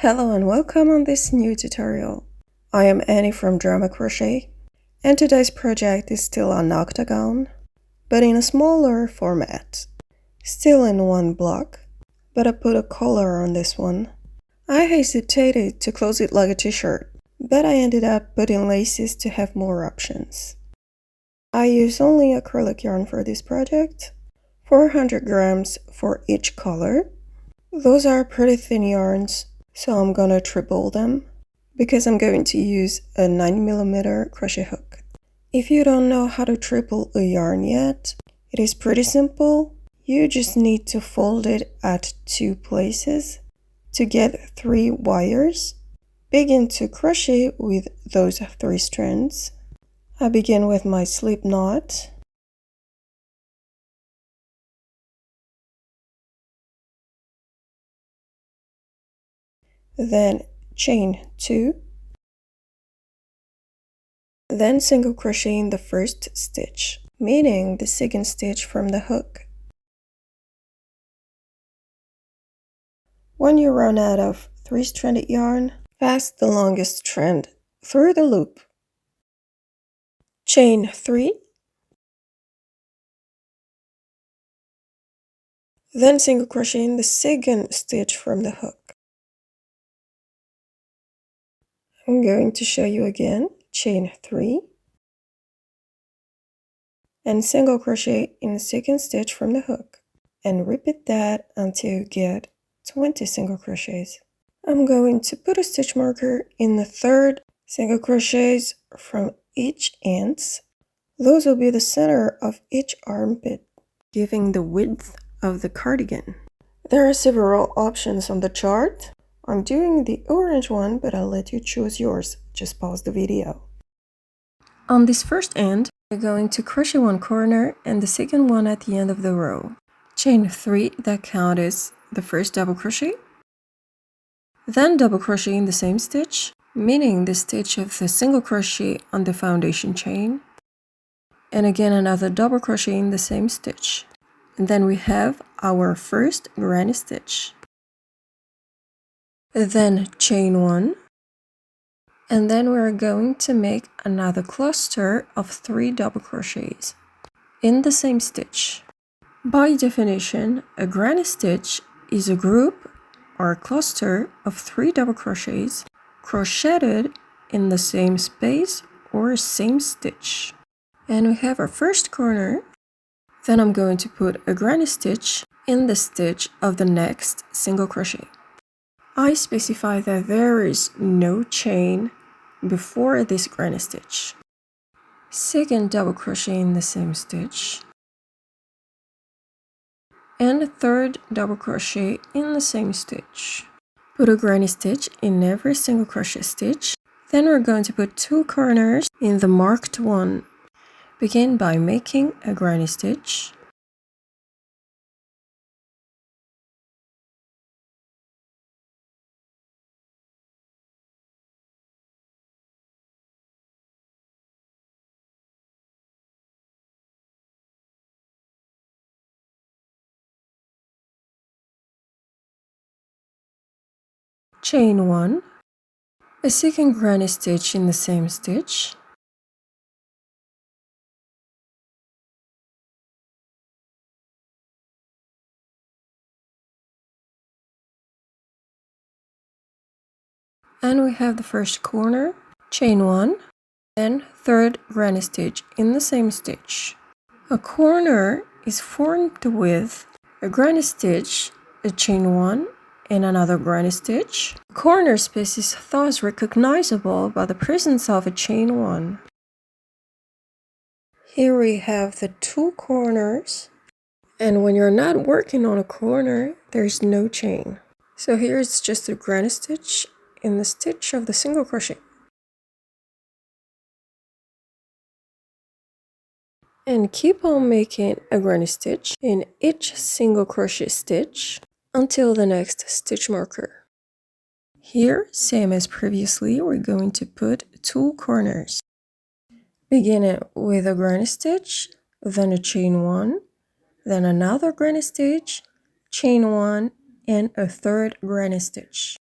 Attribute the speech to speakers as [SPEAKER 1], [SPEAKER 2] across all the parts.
[SPEAKER 1] Hello and welcome on this new tutorial. I am Annie from Drama Crochet, and today's project is still on Octagon, but in a smaller format. Still in one block, but I put a collar on this one. I hesitated to close it like a t-shirt, but I ended up putting laces to have more options. I use only acrylic yarn for this project, 400 grams for each color. Those are pretty thin yarns, so I'm gonna triple them because I'm going to use a 9mm crochet hook. If you don't know how to triple a yarn yet, it is pretty simple. You just need to fold it at 2 places to get 3 wires. Begin to crochet with those 3 strands. I begin with my slip knot. Then chain 2, then single crochet in the first stitch, meaning the second stitch from the hook. When you run out of 3-stranded yarn, pass the longest strand through the loop. Chain 3, then single crochet in the second stitch from the hook. I'm going to show you again. Chain 3 and single crochet in the second stitch from the hook, and repeat that until you get 20 single crochets. I'm going to put a stitch marker in the 3rd single crochets from each ends. Those will be the center of each armpit, giving the width of the cardigan. There are several options on the chart. I'm doing the orange one, but I'll let you choose yours. Just pause the video. On this first end, we're going to crochet one corner and the second one at the end of the row. Chain 3 that count as the first double crochet. Then double crochet in the same stitch, meaning the stitch of the single crochet on the foundation chain. And again another double crochet in the same stitch. And then we have our first granny stitch. Then chain 1, and then we're going to make another cluster of 3 double crochets in the same stitch. By definition, a granny stitch is a group or a cluster of 3 double crochets crocheted in the same space or same stitch. And we have our first corner. Then I'm going to put a granny stitch in the stitch of the next single crochet. I specify that there is no chain before this granny stitch. Second double crochet in the same stitch. And third double crochet in the same stitch. Put a granny stitch in every single crochet stitch. Then we're going to put 2 corners in the marked one. Begin by making a granny stitch. Chain 1, a second granny stitch in the same stitch, and we have the first corner, chain 1, then third granny stitch in the same stitch. A corner is formed with a granny stitch, a chain 1, and another granny stitch. The corner space is thus recognizable by the presence of a chain 1. Here we have the 2 corners, and when you're not working on a corner, there's no chain. So here it's just a granny stitch in the stitch of the single crochet. And keep on making a granny stitch in each single crochet stitch until the next stitch marker. Here, same as previously, we're going to put 2 corners. Beginning with a granny stitch, then a chain 1, then another granny stitch, chain 1, and a third granny stitch.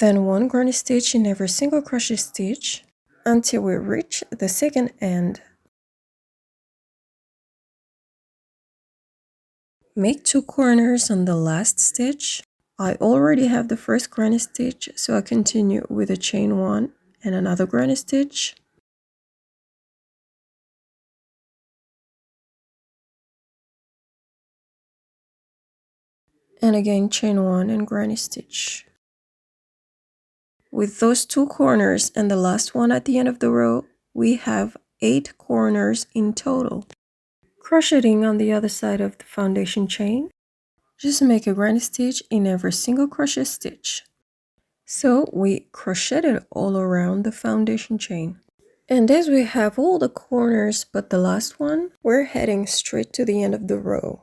[SPEAKER 1] Then 1 granny stitch in every single crochet stitch until we reach the second end. Make 2 corners on the last stitch. I already have the first granny stitch, so I continue with a chain 1 and another granny stitch. And again chain 1 and granny stitch. With those 2 corners and the last one at the end of the row, we have 8 corners in total. Crocheting on the other side of the foundation chain, just make a granny stitch in every single crochet stitch. So we crocheted all around the foundation chain. And as we have all the corners but the last one, we're heading straight to the end of the row.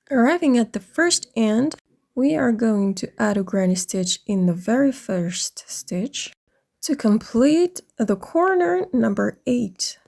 [SPEAKER 1] Arriving at the first end, we are going to add a granny stitch in the very first stitch to complete the corner number 8.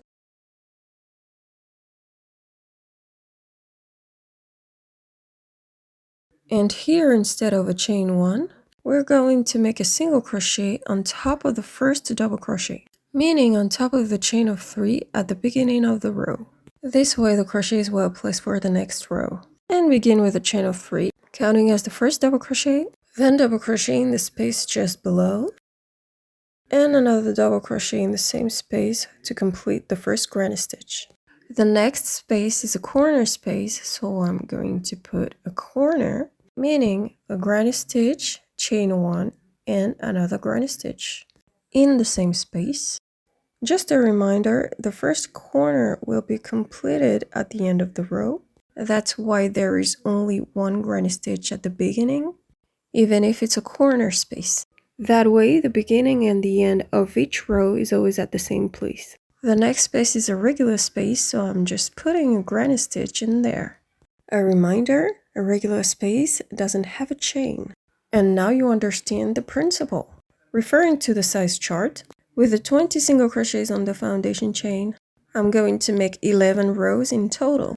[SPEAKER 1] And here, instead of a chain 1, we're going to make a single crochet on top of the first double crochet, meaning on top of the chain of 3 at the beginning of the row. This way the crochet is well placed for the next row. And begin with a chain of 3, counting as the first double crochet, then double crochet in the space just below, and another double crochet in the same space to complete the first granny stitch. The next space is a corner space, so I'm going to put a corner, meaning a granny stitch, chain 1, and another granny stitch in the same space. Just a reminder, the first corner will be completed at the end of the row. That's why there is only 1 granny stitch at the beginning, even if it's a corner space. That way, the beginning and the end of each row is always at the same place. The next space is a regular space, so I'm just putting a granny stitch in there. A reminder, a regular space doesn't have a chain. And now you understand the principle. Referring to the size chart, with the 20 single crochets on the foundation chain, I'm going to make 11 rows in total.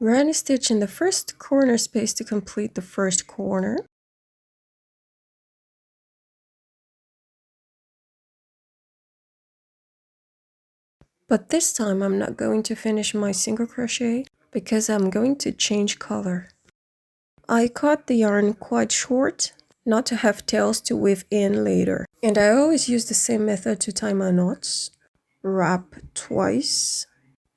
[SPEAKER 1] Granny stitch in the first corner space to complete the first corner. But this time I'm not going to finish my single crochet because I'm going to change color. I cut the yarn quite short, not to have tails to weave in later. And I always use the same method to tie my knots. Wrap twice,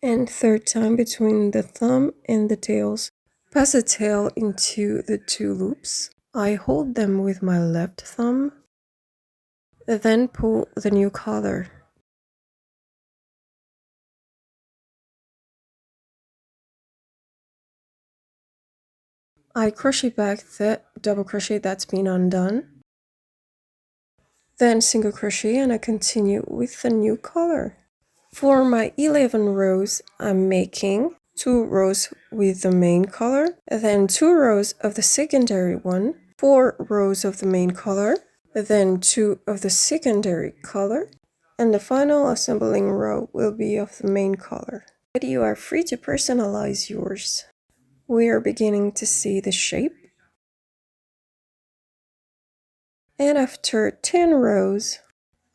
[SPEAKER 1] and third time between the thumb and the tails. Pass the tail into the 2 loops. I hold them with my left thumb, then pull the new color. I crochet back the double crochet that's been undone, then single crochet, and I continue with the new color. For my 11 rows, I'm making 2 rows with the main color, then 2 rows of the secondary one, 4 rows of the main color, then 2 of the secondary color, and the final assembling row will be of the main color. But you are free to personalize yours. We are beginning to see the shape. And after 10 rows,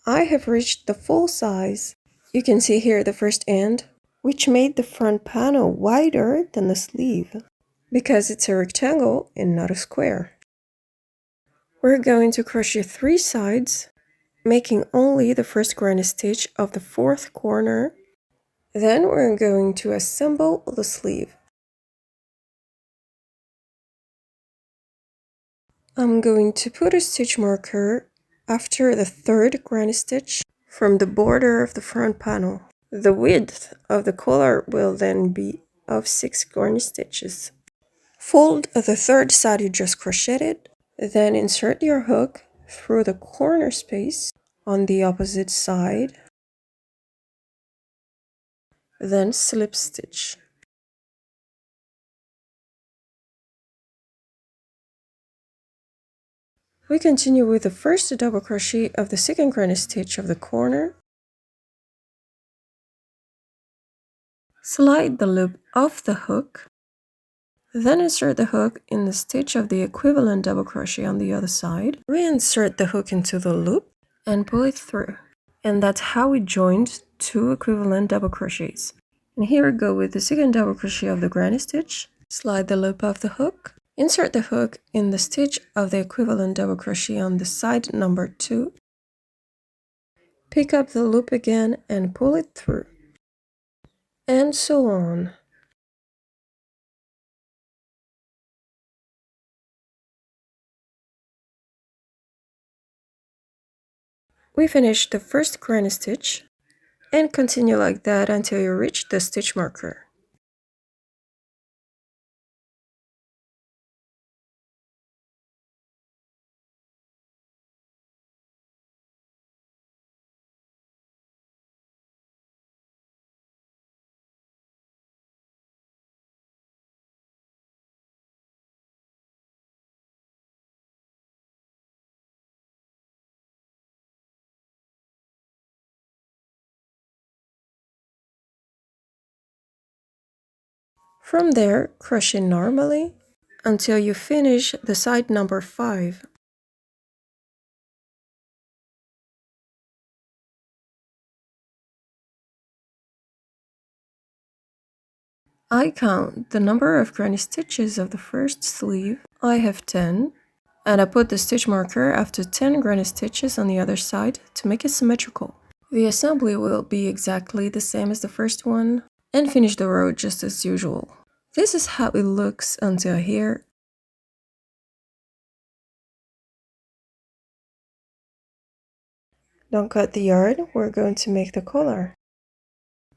[SPEAKER 1] I have reached the full size. You can see here the first end, which made the front panel wider than the sleeve, because it's a rectangle and not a square. We're going to crochet 3 sides, making only the first granny stitch of the 4th corner. Then we're going to assemble the sleeve. I'm going to put a stitch marker after the 3rd granny stitch from the border of the front panel. The width of the collar will then be of 6 granny stitches. Fold the 3rd side you just crocheted, then insert your hook through the corner space on the opposite side, then slip stitch. We continue with the first double crochet of the second granny stitch of the corner. Slide the loop off the hook, then insert the hook in the stitch of the equivalent double crochet on the other side. Reinsert the hook into the loop and pull it through. And that's how we joined two equivalent double crochets. And here we go with the second double crochet of the granny stitch. Slide the loop off the hook, insert the hook in the stitch of the equivalent double crochet on the side number 2. Pick up the loop again and pull it through. And so on. We finish the first granny stitch and continue like that until you reach the stitch marker. From there, crochet normally until you finish the side number 5. I count the number of granny stitches of the first sleeve. I have 10, and I put the stitch marker after 10 granny stitches on the other side to make it symmetrical. The assembly will be exactly the same as the first one, and finish the row just as usual. This is how it looks until here. Don't cut the yarn, we're going to make the collar.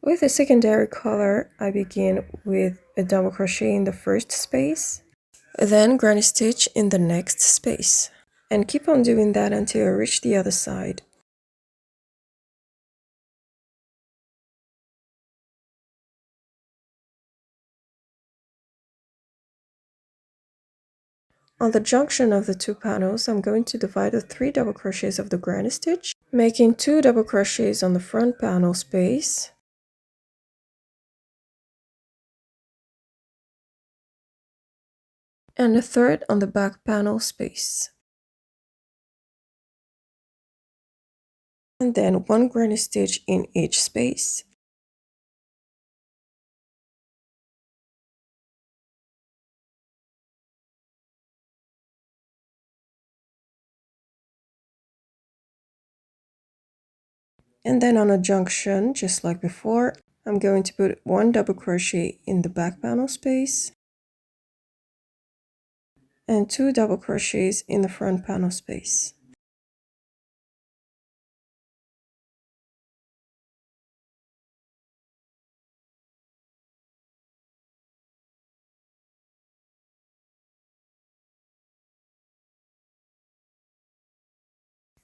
[SPEAKER 1] With a secondary collar, I begin with a double crochet in the first space, then granny stitch in the next space, and keep on doing that until I reach the other side. On the junction of the two panels, I'm going to divide the 3 double crochets of the granny stitch, making 2 double crochets on the front panel space, and a third on the back panel space. And then 1 granny stitch in each space. And then on a junction, just like before, I'm going to put 1 double crochet in the back panel space and 2 double crochets in the front panel space.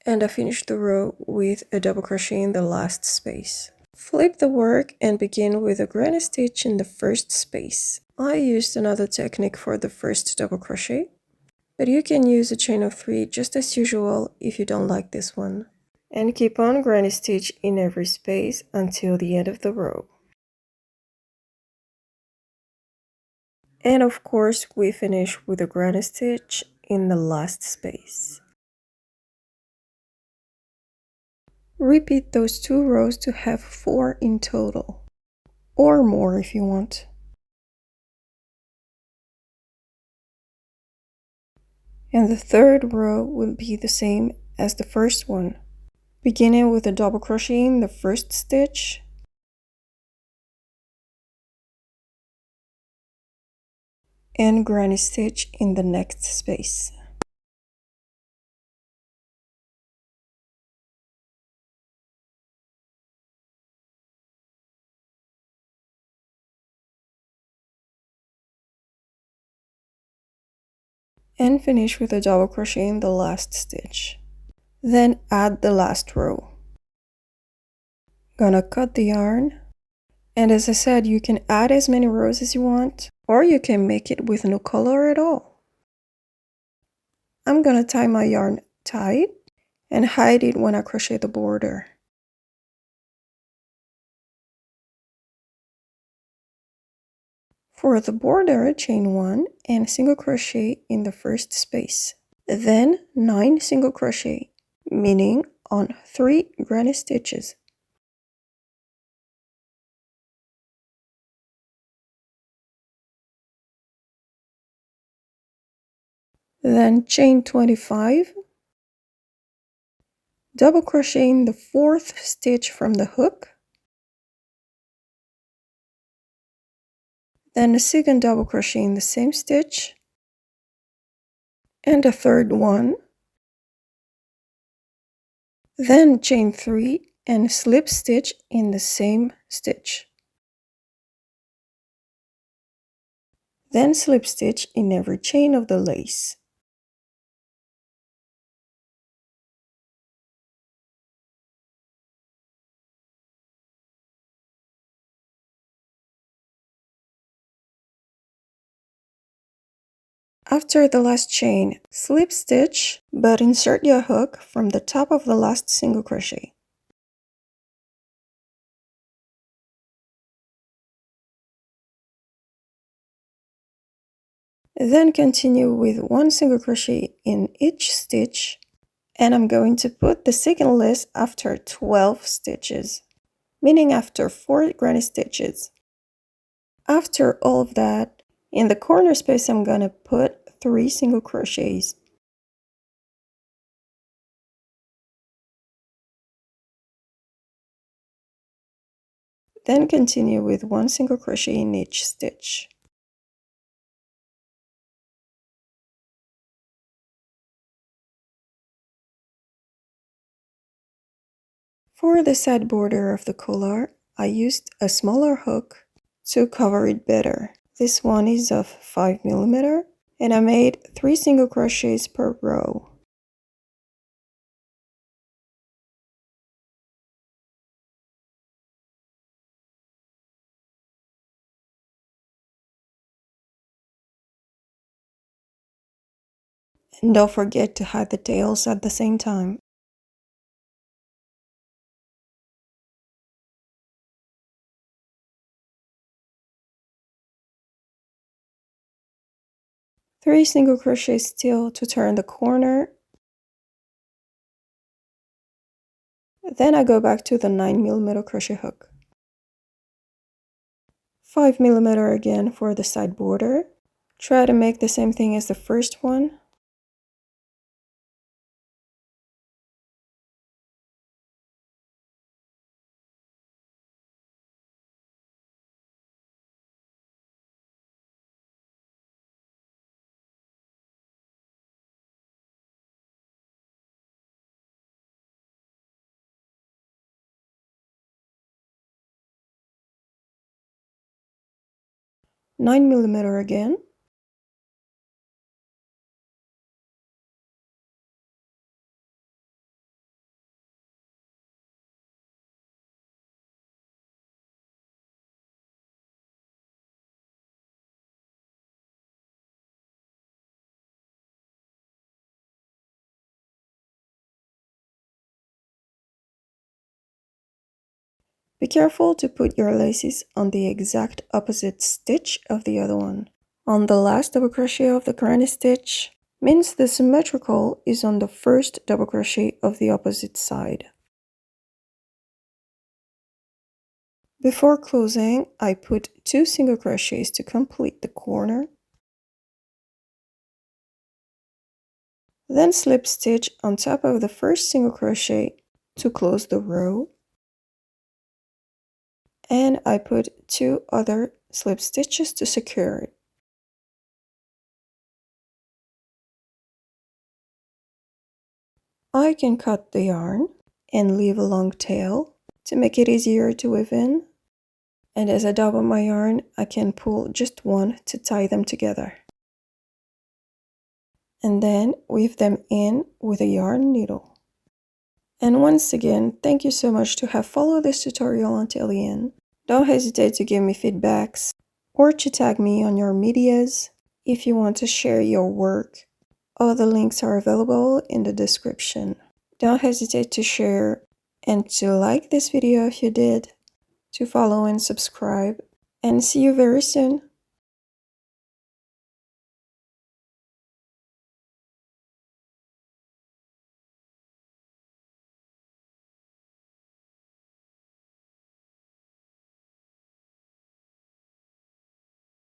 [SPEAKER 1] And I finished the row with a double crochet in the last space. Flip the work and begin with a granny stitch in the first space. I used another technique for the first double crochet, but you can use a chain of 3 just as usual if you don't like this one. And keep on granny stitch in every space until the end of the row. And of course, we finish with a granny stitch in the last space. Repeat those 2 rows to have 4 in total, or more if you want. And the third row will be the same as the first one, beginning with a double crochet in the first stitch, and granny stitch in the next space. And finish with a double crochet in the last stitch. Then add the last row. Gonna cut the yarn. And as I said, you can add as many rows as you want, or you can make it with no color at all. I'm gonna tie my yarn tight and hide it when I crochet the border. For the border, chain 1 and single crochet in the first space. Then 9 single crochet, meaning on 3 granny stitches. Then chain 25, double crochet in the 4th stitch from the hook, then a second double crochet in the same stitch, and a third one, then chain 3 and slip stitch in the same stitch. Then slip stitch in every chain of the lace. After the last chain, slip stitch, but insert your hook from the top of the last single crochet. Then continue with 1 single crochet in each stitch, and I'm going to put the second lace after 12 stitches, meaning after 4 granny stitches. After all of that, in the corner space I'm gonna put 3 single crochets. Then continue with 1 single crochet in each stitch. For the side border of the collar, I used a smaller hook to cover it better. This one is of 5mm, and I made 3 single crochets per row. And don't forget to hide the tails at the same time. Three single crochets still to turn the corner. Then I go back to the 9mm crochet hook. 5mm again for the side border. Try to make the same thing as the first one. Nine millimeter again. Be careful to put your laces on the exact opposite stitch of the other one. On the last double crochet of the granny stitch means the symmetrical is on the first double crochet of the opposite side. Before closing, I put 2 single crochets to complete the corner. Then slip stitch on top of the first single crochet to close the row. And I put 2 other slip stitches to secure it. I can cut the yarn and leave a long tail to make it easier to weave in. And as I double my yarn, I can pull just one to tie them together. And then weave them in with a yarn needle. And once again, thank you so much to have followed this tutorial until the end. Don't hesitate to give me feedbacks or to tag me on your medias if you want to share your work. All the links are available in the description. Don't hesitate to share and to like this video if you did, to follow and subscribe, and see you very soon.